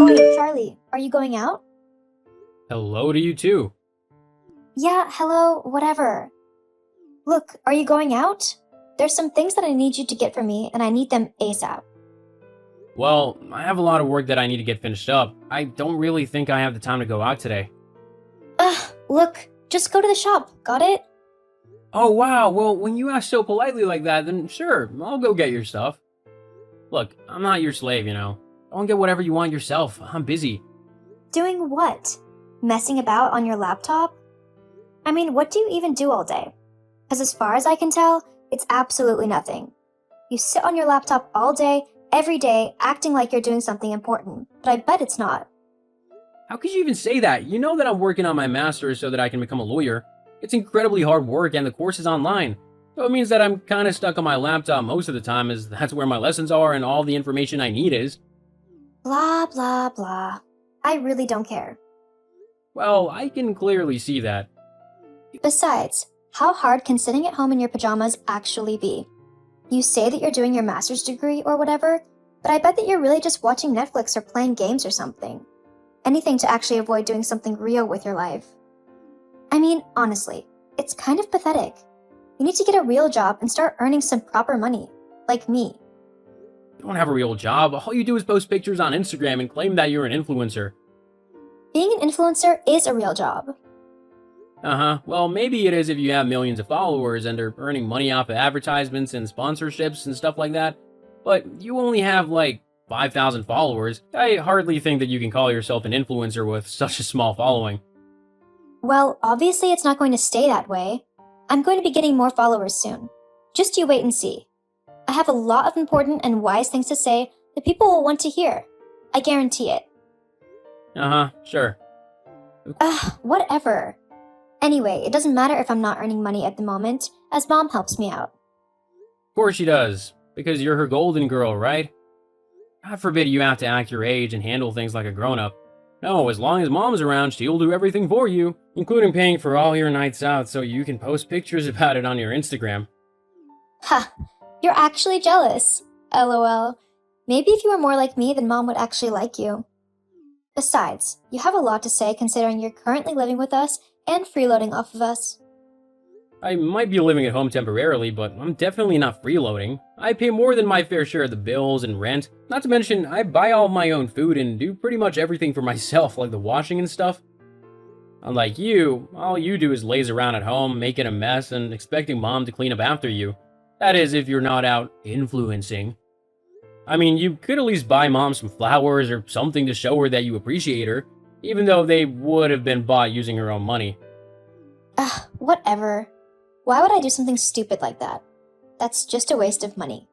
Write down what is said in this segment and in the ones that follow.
Oi, Charlie, are you going out? Hello to you too. Yeah, hello, whatever. Look, are you going out? There's some things that I need you to get for me, and I need them ASAP. Well, I have a lot of work that I need to get finished up. I don't really think I have the time to go out today. Look, just go to the shop, got it? Oh wow, well, when you ask so politely like that, then sure, I'll go get your stuff. Look, I'm not your slave, you know. Go and get whatever you want yourself. I'm busy. Doing what? Messing about on your laptop? I mean, what do you even do all day? Because as far as I can tell, it's absolutely nothing. You sit on your laptop all day, every day, acting like you're doing something important, but I bet it's not. How could you even say that? You know that I'm working on my master's so that I can become a lawyer. It's incredibly hard work and the course is online. So it means that I'm kind of stuck on my laptop most of the time as that's where my lessons are and all the information I need is. Blah, blah, blah. I really don't care. Well, I can clearly see that. Besides, how hard can sitting at home in your pajamas actually be? You say that you're doing your master's degree or whatever, but I bet that you're really just watching Netflix or playing games or something. Anything to actually avoid doing something real with your life. I mean, honestly, it's kind of pathetic. You need to get a real job and start earning some proper money, like me. You don't have a real job. All you do is post pictures on Instagram and claim that you're an influencer. Being an influencer is a real job. Uh-huh. Well, maybe it is if you have millions of followers and are earning money off of advertisements and sponsorships and stuff like that. But you only have, like, 5,000 followers. I hardly think that you can call yourself an influencer with such a small following. Well, obviously it's not going to stay that way. I'm going to be getting more followers soon. Just you wait and see. I have a lot of important and wise things to say that people will want to hear. I guarantee it. Uh-huh, sure. Whatever. Anyway, it doesn't matter if I'm not earning money at the moment, as Mom helps me out. Of course she does. Because you're her golden girl, right? God forbid you have to act your age and handle things like a grown-up. No, as long as Mom's around, she'll do everything for you, including paying for all your nights out so you can post pictures about it on your Instagram. Ha! You're actually jealous. LOL. Maybe if you were more like me, then Mom would actually like you. Besides, you have a lot to say considering you're currently living with us and freeloading off of us. I might be living at home temporarily, but I'm definitely not freeloading. I pay more than my fair share of the bills and rent. Not to mention, I buy all my own food and do pretty much everything for myself, like the washing and stuff. Unlike you, all you do is laze around at home, making a mess, and expecting Mom to clean up after you. That is, if you're not out influencing. I mean, you could at least buy Mom some flowers or something to show her that you appreciate her, even though they would have been bought using her own money. Whatever. Why would I do something stupid like that? That's just a waste of money.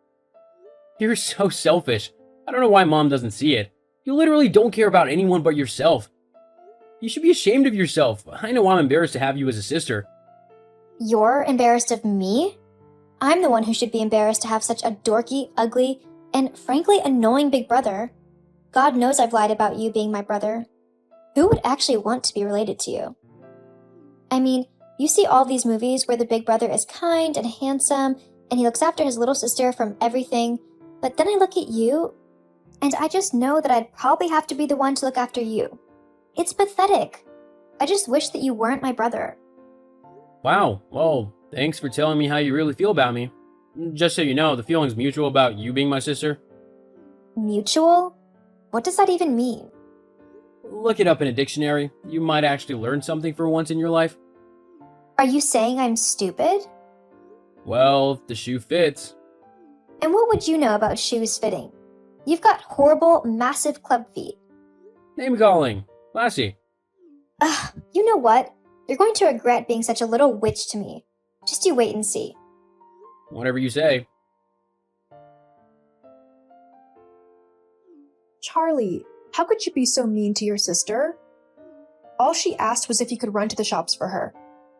You're so selfish. I don't know why Mom doesn't see it. You literally don't care about anyone but yourself. You should be ashamed of yourself. I know I'm embarrassed to have you as a sister. You're embarrassed of me? I'm the one who should be embarrassed to have such a dorky, ugly, and frankly annoying big brother. God knows I've lied about you being my brother. Who would actually want to be related to you? I mean, you see all these movies where the big brother is kind and handsome, and he looks after his little sister from everything, but then I look at you, and I just know that I'd probably have to be the one to look after you. It's pathetic. I just wish that you weren't my brother. Wow, well, thanks for telling me how you really feel about me. Just so you know, the feeling's mutual about you being my sister. Mutual? What does that even mean? Look it up in a dictionary. You might actually learn something for once in your life. Are you saying I'm stupid? Well, if the shoe fits. And what would you know about shoes fitting? You've got horrible, massive club feet. Name calling. Classy. You know what? You're going to regret being such a little witch to me. Just you wait and see. Whatever you say. Charlie, how could you be so mean to your sister? All she asked was if you could run to the shops for her.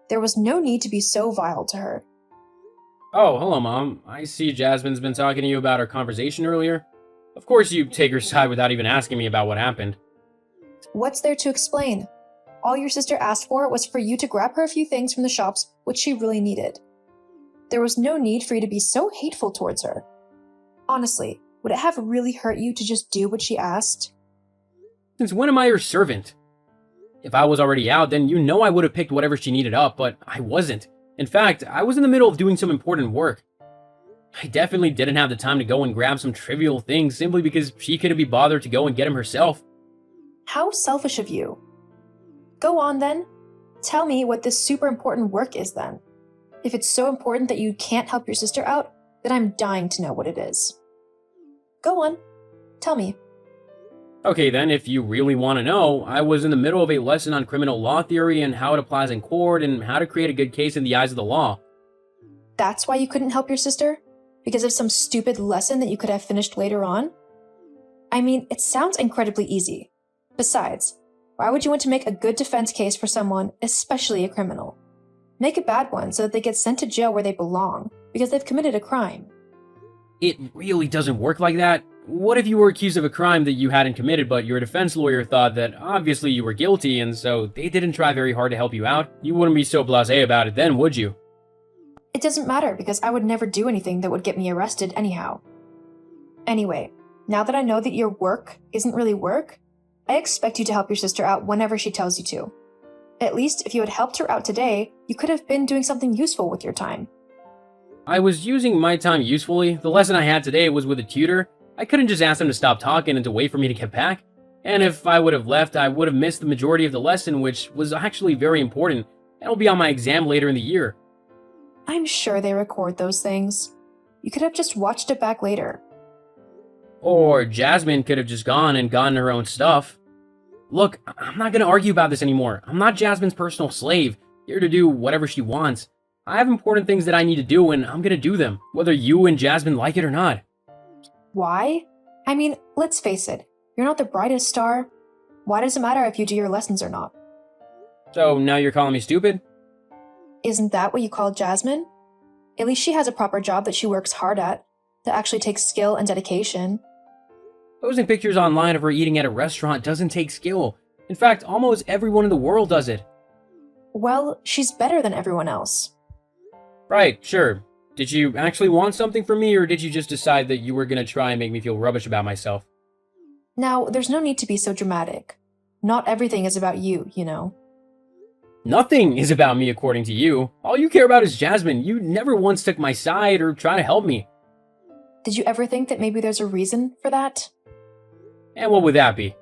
There was no need to be so vile to her. Oh, hello, Mom. I see Jasmine's been talking to you about our conversation earlier. Of course you take her side without even asking me about what happened. What's there to explain? All your sister asked for was for you to grab her a few things from the shops which she really needed. There was no need for you to be so hateful towards her. Honestly, would it have really hurt you to just do what she asked? Since when am I her servant? If I was already out, then you know I would have picked whatever she needed up, but I wasn't. In fact, I was in the middle of doing some important work. I definitely didn't have the time to go and grab some trivial things simply because she couldn't be bothered to go and get them herself. How selfish of you. Go on then. Tell me what this super important work is then. If it's so important that you can't help your sister out, then I'm dying to know what it is. Go on. Tell me. Okay then, if you really want to know, I was in the middle of a lesson on criminal law theory and how it applies in court and how to create a good case in the eyes of the law. That's why you couldn't help your sister? Because of some stupid lesson that you could have finished later on? I mean, it sounds incredibly easy. Besides, why would you want to make a good defense case for someone, especially a criminal? Make a bad one so that they get sent to jail where they belong, because they've committed a crime. It really doesn't work like that. What if you were accused of a crime that you hadn't committed, but your defense lawyer thought that obviously you were guilty, and so they didn't try very hard to help you out? You wouldn't be so blasé about it then, would you? It doesn't matter because I would never do anything that would get me arrested anyhow. Anyway, now that I know that your work isn't really work, I expect you to help your sister out whenever she tells you to. At least if you had helped her out today, you could have been doing something useful with your time. I was using my time usefully. The lesson I had today was with a tutor. I couldn't just ask them to stop talking and to wait for me to get back. And if I would have left, I would have missed the majority of the lesson, which was actually very important. It'll be on my exam later in the year. I'm sure they record those things. You could have just watched it back later. Or Jasmine could have just gone and gotten her own stuff. Look, I'm not going to argue about this anymore. I'm not Jasmine's personal slave, here to do whatever she wants. I have important things that I need to do, and I'm going to do them, whether you and Jasmine like it or not. Why? I mean, let's face it, you're not the brightest star. Why does it matter if you do your lessons or not? So now you're calling me stupid? Isn't that what you call Jasmine? At least she has a proper job that she works hard at, that actually takes skill and dedication. Posting pictures online of her eating at a restaurant doesn't take skill. In fact, almost everyone in the world does it. Well, she's better than everyone else. Right, sure. Did you actually want something from me, or did you just decide that you were going to try and make me feel rubbish about myself? Now, there's no need to be so dramatic. Not everything is about you, you know. Nothing is about me according to you. All you care about is Jasmine. You never once took my side or tried to help me. Did you ever think that maybe there's a reason for that? And what would that be?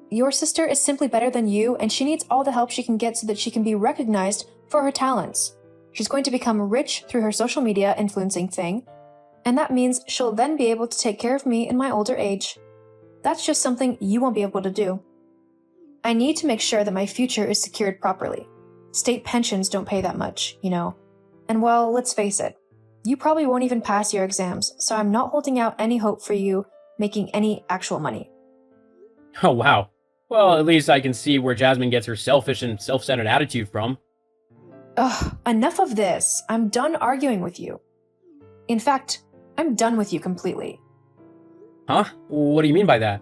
Your sister is simply better than you, and she needs all the help she can get so that she can be recognized for her talents. She's going to become rich through her social media influencing thing, and that means she'll then be able to take care of me in my older age. That's just something you won't be able to do. I need to make sure that my future is secured properly. State pensions don't pay that much, you know. And well, let's face it, you probably won't even pass your exams, so I'm not holding out any hope for you making any actual money. Oh, wow. Well, at least I can see where Jasmine gets her selfish and self-centered attitude from. Ugh, enough of this. I'm done arguing with you. In fact, I'm done with you completely. Huh? What do you mean by that?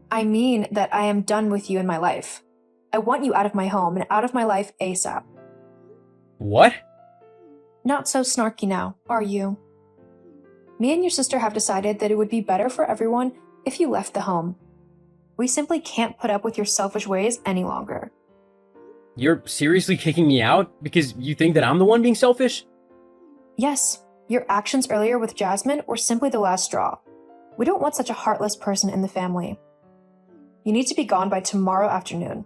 I mean that I am done with you in my life. I want you out of my home and out of my life ASAP. What? Not so snarky now, are you? Me and your sister have decided that it would be better for everyone if you left the home. We simply can't put up with your selfish ways any longer. You're seriously kicking me out because you think that I'm the one being selfish? Yes, your actions earlier with Jasmine were simply the last straw. We don't want such a heartless person in the family. You need to be gone by tomorrow afternoon.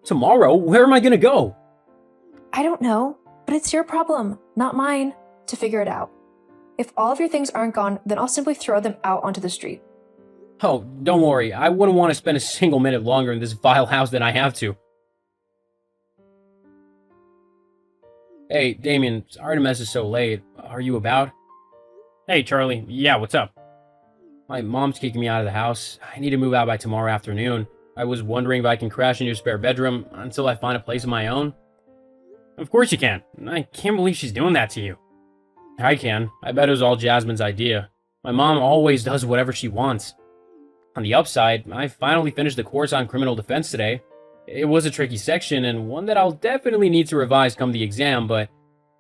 Tomorrow? Where am I gonna go? I don't know, but it's your problem, not mine, to figure it out. If all of your things aren't gone, then I'll simply throw them out onto the street. Oh, don't worry. I wouldn't want to spend a single minute longer in this vile house than I have to. Hey, Damien, sorry to message so late. Are you about? Hey, Charlie. Yeah, what's up? My mom's kicking me out of the house. I need to move out by tomorrow afternoon. I was wondering if I can crash in your spare bedroom until I find a place of my own. Of course you can. I can't believe she's doing that to you. I can. I bet it was all Jasmine's idea. My mom always does whatever she wants. On the upside, I finally finished the course on criminal defense today. It was a tricky section, and one that I'll definitely need to revise come the exam, but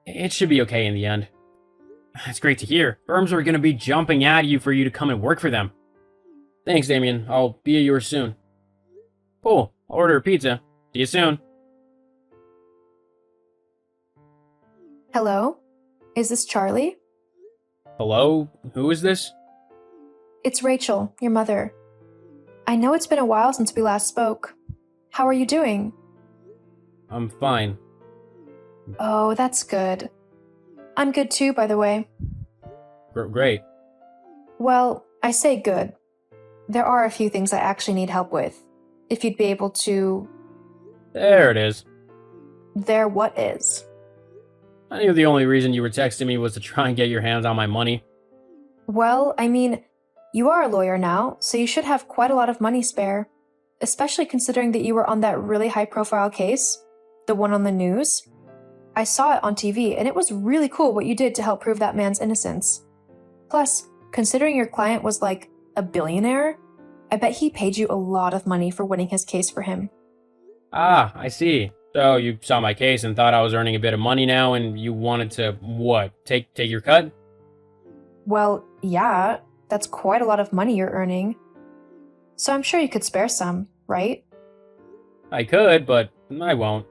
it should be okay in the end. That's great to hear. Firms are going to be jumping at you for you to come and work for them. Thanks, Damien. I'll be at yours soon. Cool, I'll order a pizza. See you soon. Hello? Is this Charlie? Hello? Who is this? It's Rachel, your mother. I know it's been a while since we last spoke. How are you doing? I'm fine. Oh, that's good. I'm good too, by the way. Great. Well, I say good. There are a few things I actually need help with. If you'd be able to... There it is. There what is? I knew the only reason you were texting me was to try and get your hands on my money. Well, I mean, you are a lawyer now, so you should have quite a lot of money spare. Especially considering that you were on that really high-profile case. The one on the news. I saw it on TV, and it was really cool what you did to help prove that man's innocence. Plus, considering your client was like a billionaire, I bet he paid you a lot of money for winning his case for him. Ah, I see. So you saw my case and thought I was earning a bit of money now, and you wanted to, what, take your cut? Well, yeah, that's quite a lot of money you're earning. So I'm sure you could spare some, right? I could, but I won't.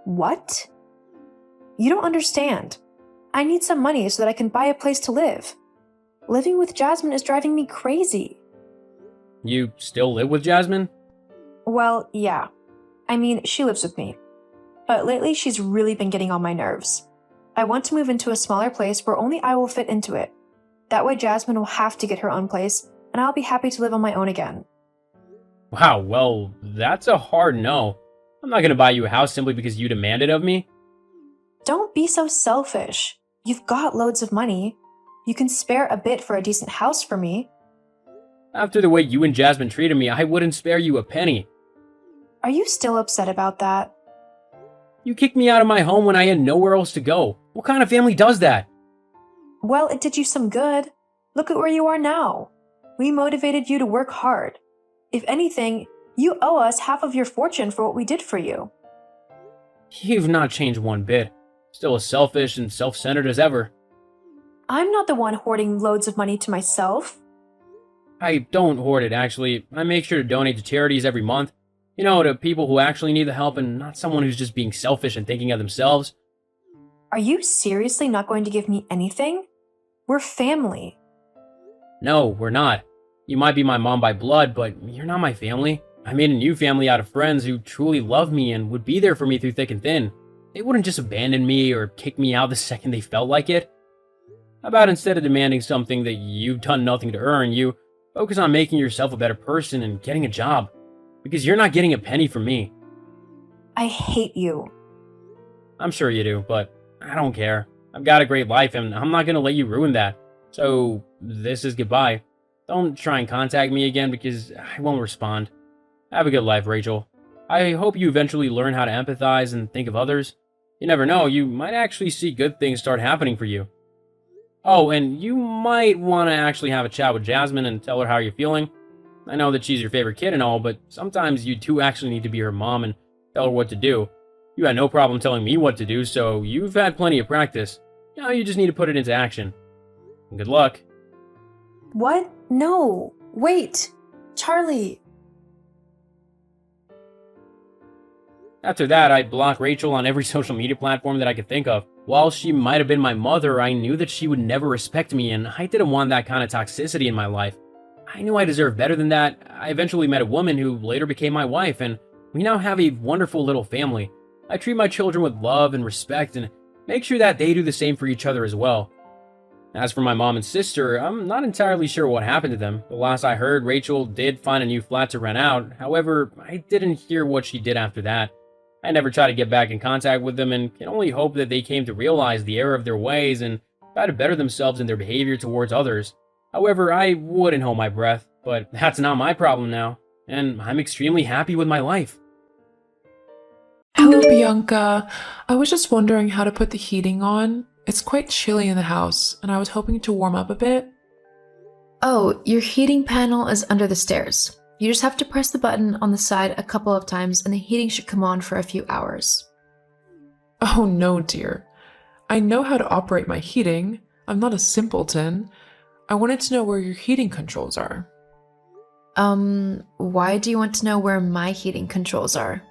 What? You don't understand. I need some money so that I can buy a place to live. Living with Jasmine is driving me crazy. You still live with Jasmine? Well, yeah. I mean, she lives with me. But lately she's really been getting on my nerves. I want to move into a smaller place where only I will fit into it. That way Jasmine will have to get her own place, and I'll be happy to live on my own again. Wow, well, that's a hard no. I'm not gonna buy you a house simply because you demand it of me. Don't be so selfish. You've got loads of money. You can spare a bit for a decent house for me. After the way you and Jasmine treated me, I wouldn't spare you a penny. Are you still upset about that? You kicked me out of my home when I had nowhere else to go. What kind of family does that? Well, it did you some good. Look at where you are now. We motivated you to work hard. If anything, you owe us half of your fortune for what we did for you. You've not changed one bit. Still as selfish and self-centered as ever. I'm not the one hoarding loads of money to myself. I don't hoard it, actually. I make sure to donate to charities every month. You know, to people who actually need the help and not someone who's just being selfish and thinking of themselves. Are you seriously not going to give me anything? We're family. No, we're not. You might be my mom by blood, but you're not my family. I made a new family out of friends who truly love me and would be there for me through thick and thin. They wouldn't just abandon me or kick me out the second they felt like it. How about instead of demanding something that you've done nothing to earn, you focus on making yourself a better person and getting a job? Because you're not getting a penny from me. I hate you. I'm sure you do, but I don't care. I've got a great life and I'm not gonna let you ruin that. So, this is goodbye. Don't try and contact me again because I won't respond. Have a good life, Rachel. I hope you eventually learn how to empathize and think of others. You never know, you might actually see good things start happening for you. Oh, and you might want to actually have a chat with Jasmine and tell her how you're feeling. I know that she's your favorite kid and all, but sometimes you do actually need to be her mom and tell her what to do. You had no problem telling me what to do, so you've had plenty of practice. Now you just need to put it into action. And good luck. What? No. Wait. Charlie. After that, I blocked Rachel on every social media platform that I could think of. While she might have been my mother, I knew that she would never respect me, and I didn't want that kind of toxicity in my life. I knew I deserved better than that. I eventually met a woman who later became my wife, and we now have a wonderful little family. I treat my children with love and respect, and make sure that they do the same for each other as well. As for my mom and sister, I'm not entirely sure what happened to them. The last I heard, Rachel did find a new flat to rent out. However, I didn't hear what she did after that. I never tried to get back in contact with them and can only hope that they came to realize the error of their ways and try to better themselves in their behavior towards others. However, I wouldn't hold my breath, but that's not my problem now, and I'm extremely happy with my life. Hello, Bianca. I was just wondering how to put the heating on. It's quite chilly in the house, and I was hoping to warm up a bit. Oh, your heating panel is under the stairs. You just have to press the button on the side a couple of times and the heating should come on for a few hours. Oh no, dear. I know how to operate my heating. I'm not a simpleton. I wanted to know where your heating controls are. Why do you want to know where my heating controls are?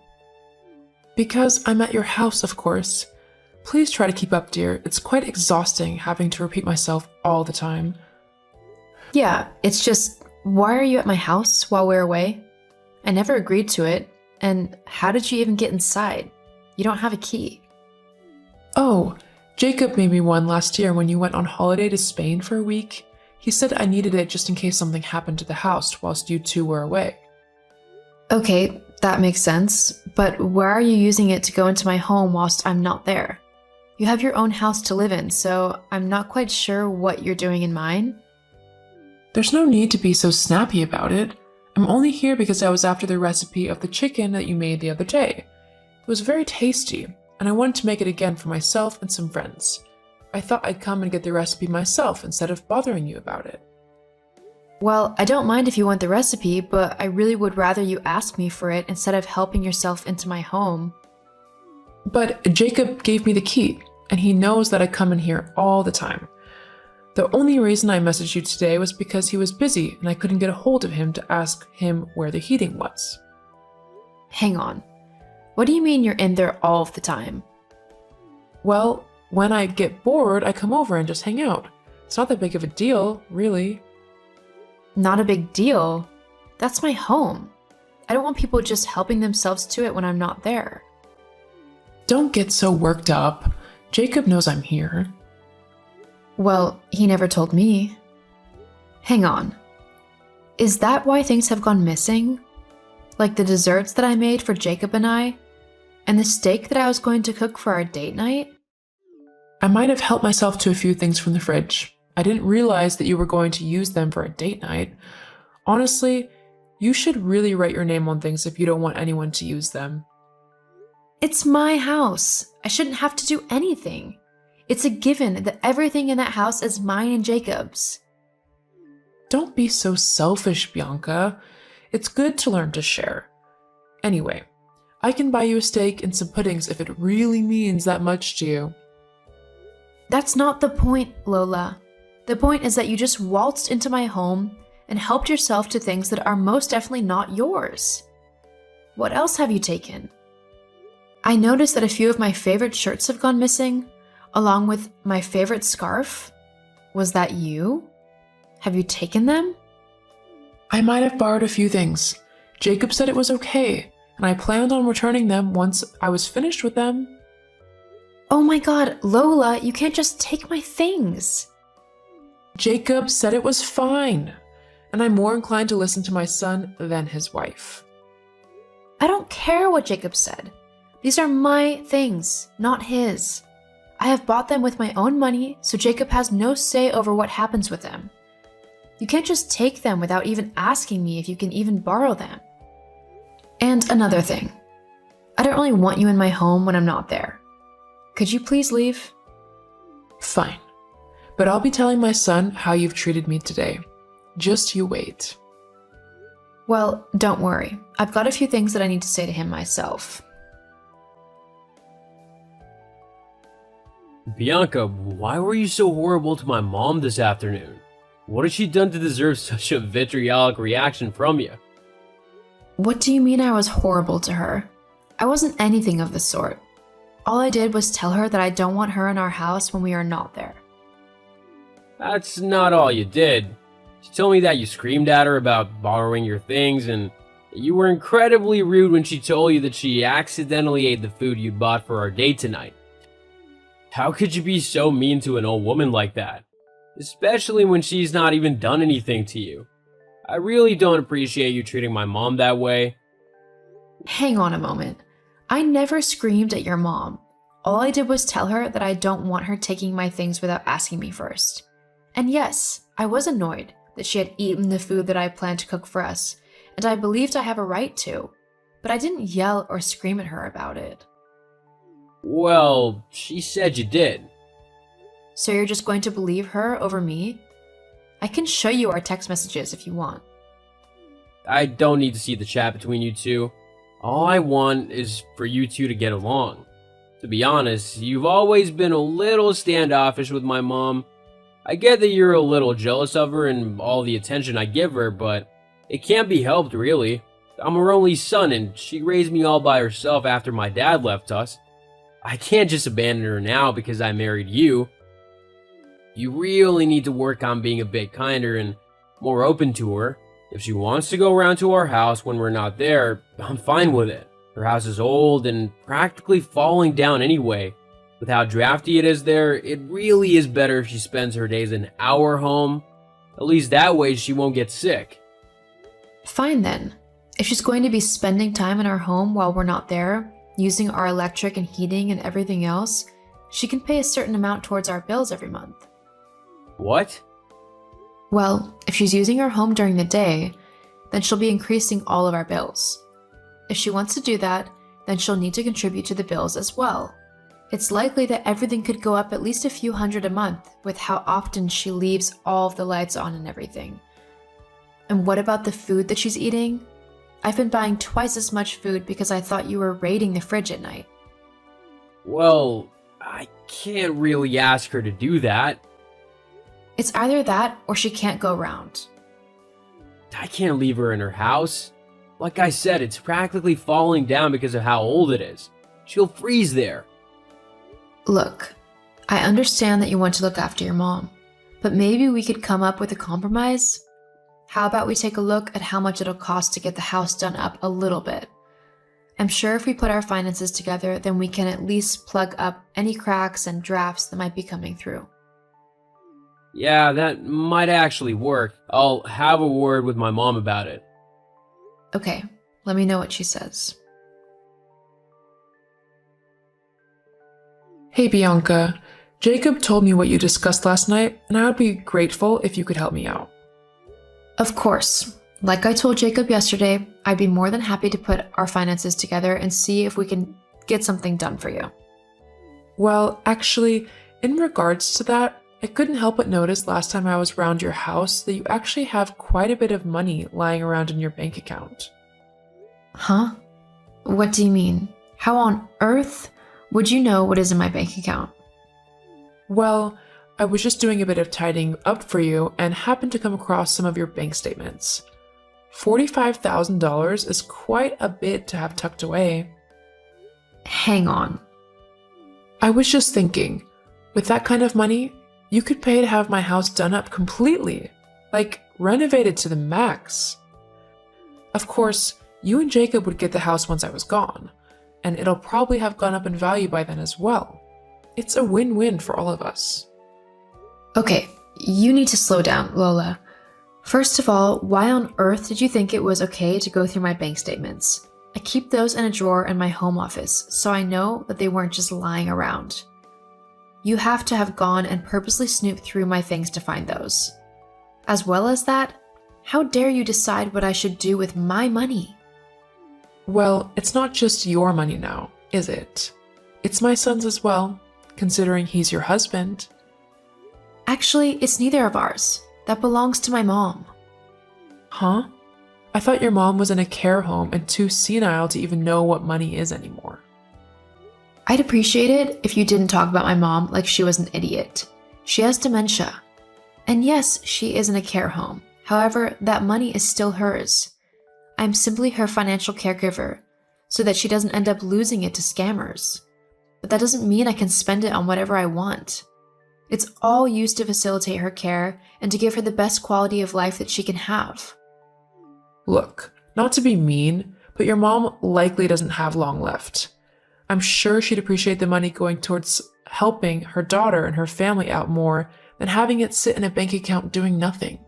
Because I'm at your house, of course. Please try to keep up, dear. It's quite exhausting having to repeat myself all the time. Yeah, it's just, why are you at my house while we're away? I never agreed to it, and how did you even get inside? You don't have a key. Oh, Jacob made me one last year when you went on holiday to Spain for a week. He said I needed it just in case something happened to the house whilst you two were away. Okay, that makes sense, but why are you using it to go into my home whilst I'm not there? You have your own house to live in, so I'm not quite sure what you're doing in mine. There's no need to be so snappy about it. I'm only here because I was after the recipe of the chicken that you made the other day. It was very tasty, and I wanted to make it again for myself and some friends. I thought I'd come and get the recipe myself instead of bothering you about it. Well, I don't mind if you want the recipe, but I really would rather you ask me for it instead of helping yourself into my home. But Jacob gave me the key, and he knows that I come in here all the time. The only reason I messaged you today was because he was busy and I couldn't get a hold of him to ask him where the heating was. Hang on. What do you mean you're in there all of the time? Well, when I get bored, I come over and just hang out. It's not that big of a deal, really. Not a big deal. That's my home. I don't want people just helping themselves to it when I'm not there. Don't get so worked up. Jacob knows I'm here. Well, he never told me. Hang on. Is that why things have gone missing? Like the desserts that I made for Jacob and I? And the steak that I was going to cook for our date night? I might have helped myself to a few things from the fridge. I didn't realize that you were going to use them for a date night. Honestly, you should really write your name on things if you don't want anyone to use them. It's my house. I shouldn't have to do anything. It's a given that everything in that house is mine and Jacob's. Don't be so selfish, Bianca. It's good to learn to share. Anyway, I can buy you a steak and some puddings if it really means that much to you. That's not the point, Lola. The point is that you just waltzed into my home and helped yourself to things that are most definitely not yours. What else have you taken? I noticed that a few of my favorite shirts have gone missing, along with my favorite scarf. Was that you? Have you taken them? I might have borrowed a few things. Jacob said it was okay, and I planned on returning them once I was finished with them. Oh my god, Lola, you can't just take my things. Jacob said it was fine, and I'm more inclined to listen to my son than his wife. I don't care what Jacob said. These are my things, not his. I have bought them with my own money, so Jacob has no say over what happens with them. You can't just take them without even asking me if you can even borrow them. And another thing. I don't really want you in my home when I'm not there. Could you please leave? Fine, but I'll be telling my son how you've treated me today. Just you wait. Well, don't worry. I've got a few things that I need to say to him myself. Bianca, why were you so horrible to my mom this afternoon? What has she done to deserve such a vitriolic reaction from you? What do you mean I was horrible to her? I wasn't anything of the sort. All I did was tell her that I don't want her in our house when we are not there. That's not all you did. She told me that you screamed at her about borrowing your things, and you were incredibly rude when she told you that she accidentally ate the food you'd bought for our date tonight. How could you be so mean to an old woman like that? Especially when she's not even done anything to you. I really don't appreciate you treating my mom that way. Hang on a moment. I never screamed at your mom. All I did was tell her that I don't want her taking my things without asking me first. And yes, I was annoyed that she had eaten the food that I planned to cook for us, and I believed I have a right to, but I didn't yell or scream at her about it. Well, she said you did. So you're just going to believe her over me? I can show you our text messages if you want. I don't need to see the chat between you two. All I want is for you two to get along. To be honest, you've always been a little standoffish with my mom. I get that you're a little jealous of her and all the attention I give her, but It can't be helped, really. I'm her only son, and she raised me all by herself after my dad left us. I can't just abandon her now because I married you. You really need to work on being a bit kinder and more open to her. If she wants to go around to our house when we're not there, I'm fine with it. Her house is old and practically falling down anyway. With how drafty it is there, it really is better if she spends her days in our home. At least that way she won't get sick. Fine then. If she's going to be spending time in our home while we're not there, using our electric and heating and everything else, she can pay a certain amount towards our bills every month. What? Well, if she's using her home during the day, then she'll be increasing all of our bills. If she wants to do that, then she'll need to contribute to the bills as well. It's likely that everything could go up at least a few hundred a month with how often she leaves all of the lights on and everything. And what about the food that she's eating? I've been buying twice as much food because I thought you were raiding the fridge at night. Well, I can't really ask her to do that. It's either that or she can't go round. I can't leave her in her house. Like I said, it's practically falling down because of how old it is. She'll freeze there. Look, I understand that you want to look after your mom, but maybe we could come up with a compromise? How about we take a look at how much it'll cost to get the house done up a little bit? I'm sure if we put our finances together, then we can at least plug up any cracks and drafts that might be coming through. Yeah, that might actually work. I'll have a word with my mom about it. Okay, let me know what she says. Hey Bianca, Jacob told me what you discussed last night, and I would be grateful if you could help me out. Of course. Like I told Jacob yesterday, I'd be more than happy to put our finances together and see if we can get something done for you. Well, actually, in regards to that, I couldn't help but notice last time I was around your house that you actually have quite a bit of money lying around in your bank account. Huh? What do you mean? How on earth would you know what is in my bank account? Well, I was just doing a bit of tidying up for you and happened to come across some of your bank statements. $45,000 is quite a bit to have tucked away. Hang on. I was just thinking, with that kind of money, you could pay to have my house done up completely, like renovated to the max. Of course, you and Jacob would get the house once I was gone, and it'll probably have gone up in value by then as well. It's a win-win for all of us. Okay, you need to slow down, Lola. First of all, why on earth did you think it was okay to go through my bank statements? I keep those in a drawer in my home office, so I know that they weren't just lying around. You have to have gone and purposely snooped through my things to find those. As well as that, how dare you decide what I should do with my money? Well, it's not just your money now, is it? It's my son's as well, considering he's your husband. Actually, it's neither of ours. That belongs to my mom. Huh? I thought your mom was in a care home and too senile to even know what money is anymore. I'd appreciate it if you didn't talk about my mom like she was an idiot. She has dementia. And yes, she is in a care home. However, that money is still hers. I'm simply her financial caregiver, so that she doesn't end up losing it to scammers. But that doesn't mean I can spend it on whatever I want. It's all used to facilitate her care and to give her the best quality of life that she can have. Look, not to be mean, but your mom likely doesn't have long left. I'm sure she'd appreciate the money going towards helping her daughter and her family out more than having it sit in a bank account doing nothing.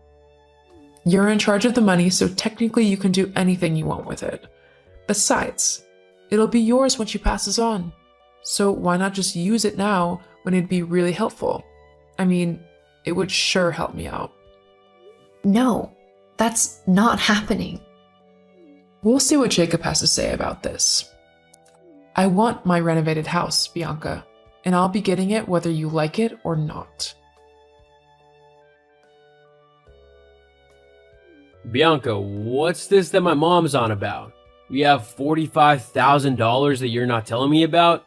You're in charge of the money, so technically you can do anything you want with it. Besides, it'll be yours when she passes on. So why not just use it now when it'd be really helpful? I mean, it would sure help me out. No, that's not happening. We'll see what Jacob has to say about this. I want my renovated house, Bianca, and I'll be getting it whether you like it or not. Bianca, what's this that my mom's on about? We have $45,000 that you're not telling me about?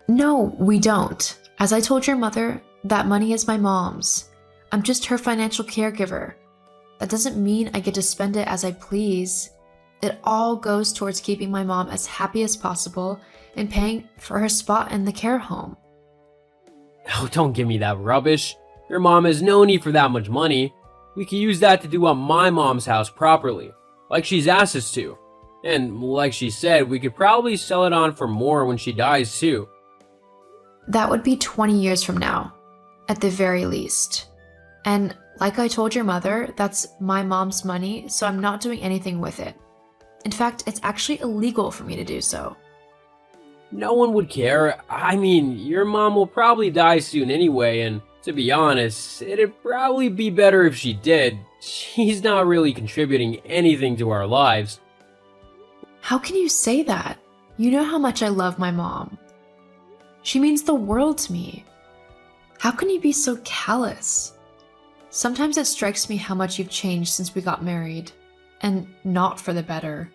No, we don't. As I told your mother, that money is my mom's. I'm just her financial caregiver. That doesn't mean I get to spend it as I please. It all goes towards keeping my mom as happy as possible and paying for her spot in the care home. Oh, don't give me that rubbish. Your mom has no need for that much money. We can use that to do up my mom's house properly, like she's asked us to. And like she said, we could probably sell it on for more when she dies too. That would be 20 years from now, at the very least. And like I told your mother, that's my mom's money, so I'm not doing anything with it. In fact, it's actually illegal for me to do so. No one would care. I mean, your mom will probably die soon anyway, and to be honest, it'd probably be better if she did. She's not really contributing anything to our lives. How can you say that? You know how much I love my mom. She means the world to me. How can you be so callous? Sometimes it strikes me how much you've changed since we got married, and not for the better.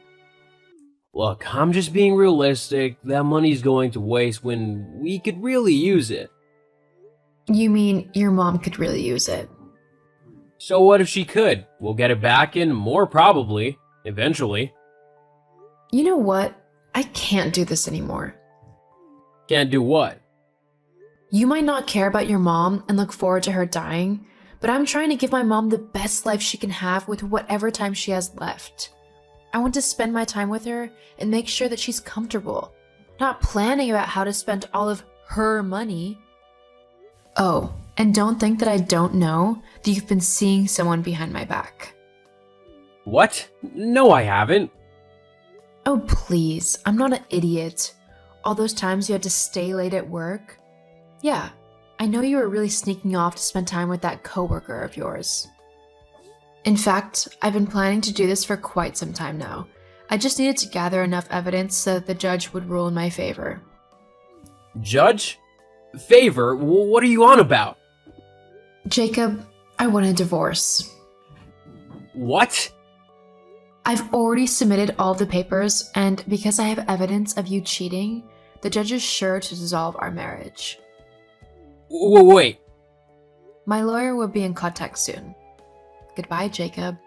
Look, I'm just being realistic. That money's going to waste when we could really use it. You mean your mom could really use it? So what if she could? We'll get it back and more probably, eventually. You know what? I can't do this anymore. Can't do what? You might not care about your mom and look forward to her dying, but I'm trying to give my mom the best life she can have with whatever time she has left. I want to spend my time with her and make sure that she's comfortable, not planning about how to spend all of her money. Oh, and don't think that I don't know that you've been seeing someone behind my back. What? No, I haven't. Oh, please, I'm not an idiot. All those times you had to stay late at work. Yeah, I know you were really sneaking off to spend time with that coworker of yours. In fact, I've been planning to do this for quite some time now. I just needed to gather enough evidence so that the judge would rule in my favor. Judge? Favor? What are you on about? Jacob, I want a divorce. What? I've already submitted all of the papers, and because I have evidence of you cheating, the judge is sure to dissolve our marriage. Wait. My lawyer will be in contact soon. Goodbye, Jacob.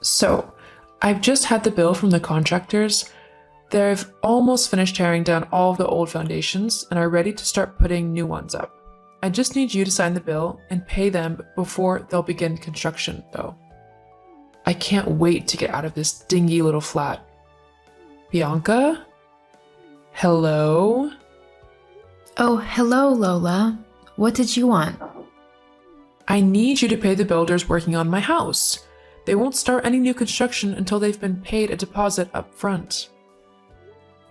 So, I've just had the bill from the contractors. They've almost finished tearing down all of the old foundations and are ready to start putting new ones up. I just need you to sign the bill and pay them before they'll begin construction, though. I can't wait to get out of this dingy little flat. Bianca? Hello? Oh, hello, Lola. What did you want? I need you to pay the builders working on my house. They won't start any new construction until they've been paid a deposit up front.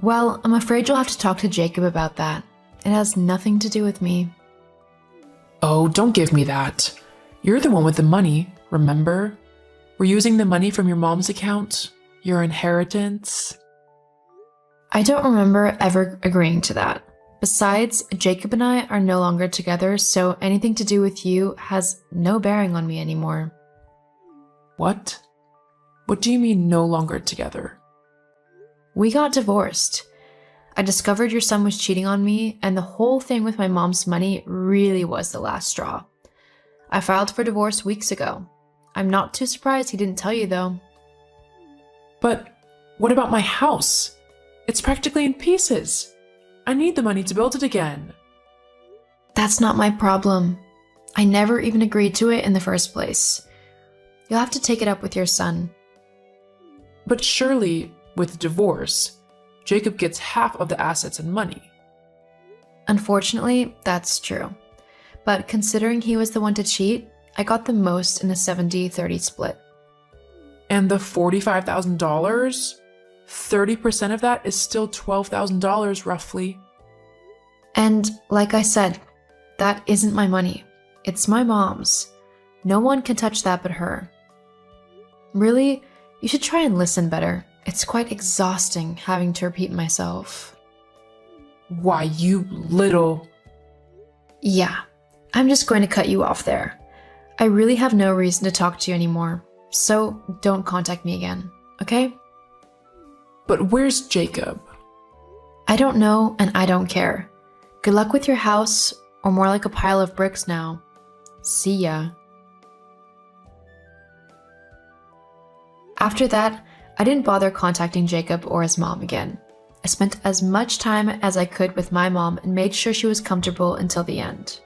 Well, I'm afraid you'll have to talk to Jacob about that. It has nothing to do with me. Oh, don't give me that. You're the one with the money, remember? We're using the money from your mom's account, your inheritance. I don't remember ever agreeing to that. Besides, Jacob and I are no longer together, so anything to do with you has no bearing on me anymore. What? What do you mean no longer together? We got divorced. I discovered your son was cheating on me, and the whole thing with my mom's money really was the last straw. I filed for divorce weeks ago. I'm not too surprised he didn't tell you, though. But what about my house? It's practically in pieces. I need the money to build it again. That's not my problem. I never even agreed to it in the first place. You'll have to take it up with your son. But surely, with divorce, Jacob gets half of the assets and money. Unfortunately, that's true. But considering he was the one to cheat, I got the most in a 70-30 split. And the $45,000? 30% of that is still $12,000 roughly. And like I said, that isn't my money. It's my mom's. No one can touch that but her. Really, you should try and listen better. It's quite exhausting having to repeat myself. Why, you little... Yeah, I'm just going to cut you off there. I really have no reason to talk to you anymore, so don't contact me again, okay? But where's Jacob? I don't know, and I don't care. Good luck with your house, or more like a pile of bricks now. See ya. After that, I didn't bother contacting Jacob or his mom again. I spent as much time as I could with my mom and made sure she was comfortable until the end.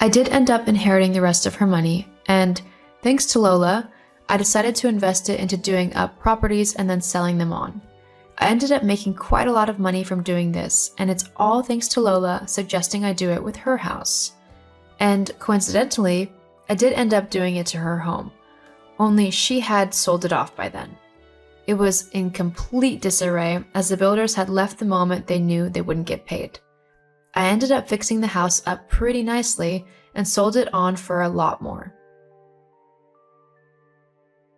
I did end up inheriting the rest of her money, and thanks to Lola, I decided to invest it into doing up properties and then selling them on. I ended up making quite a lot of money from doing this, and it's all thanks to Lola suggesting I do it with her house. And coincidentally, I did end up doing it to her home, only she had sold it off by then. It was in complete disarray as the builders had left the moment they knew they wouldn't get paid. I ended up fixing the house up pretty nicely and sold it on for a lot more.